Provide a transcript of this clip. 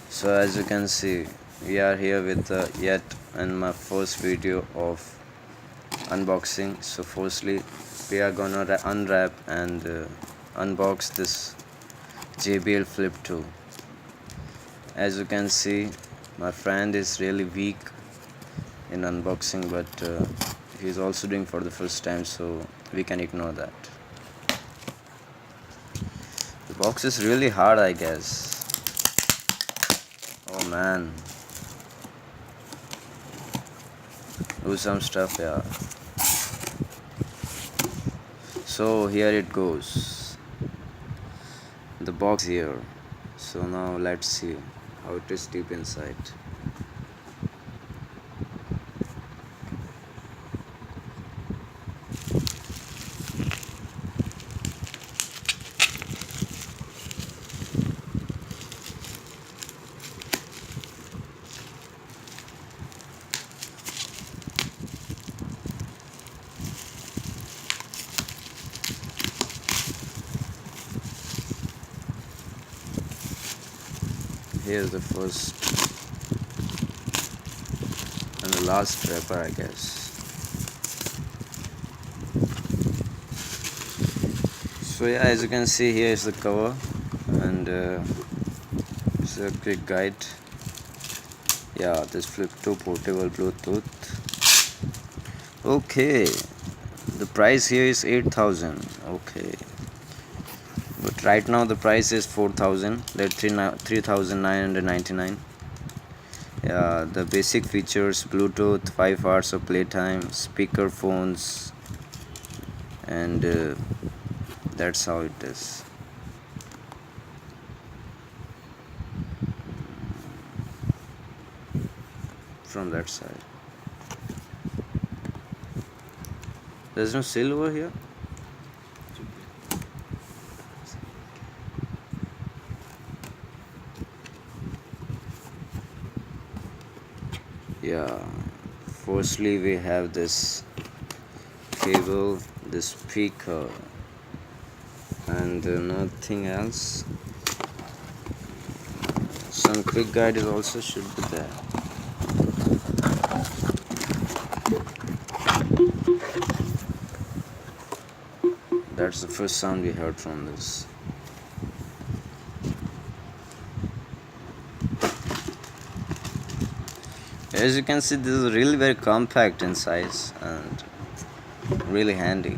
So as you can see, we are here with yet in my first video of unboxing. So firstly, we are gonna unwrap and unbox this JBL Flip 2. As you can see, my friend is really weak in unboxing, but he's also doing for the first time, so we can ignore that. The box is really hard, I guess. Oh man, do some stuff, yeah. So here it goes, the box here. So now let's see how it is deep inside. Here's the first and the last wrapper, I guess. So yeah, as you can see, here is the cover, and it's a quick guide. Yeah, this Flip 2 portable Bluetooth. Okay, the price here is 8,000. Okay, but right now the price is 4,000. That's 3,999. Yeah, the basic features: Bluetooth, 5 hours of playtime, speaker phones, and that's how it is. From that side, there's no seal over here. Yeah, firstly we have this cable, this speaker, and nothing else. Some quick guide is also should be there. That's the first sound we heard from this. As you can see, this is really very compact in size and really handy.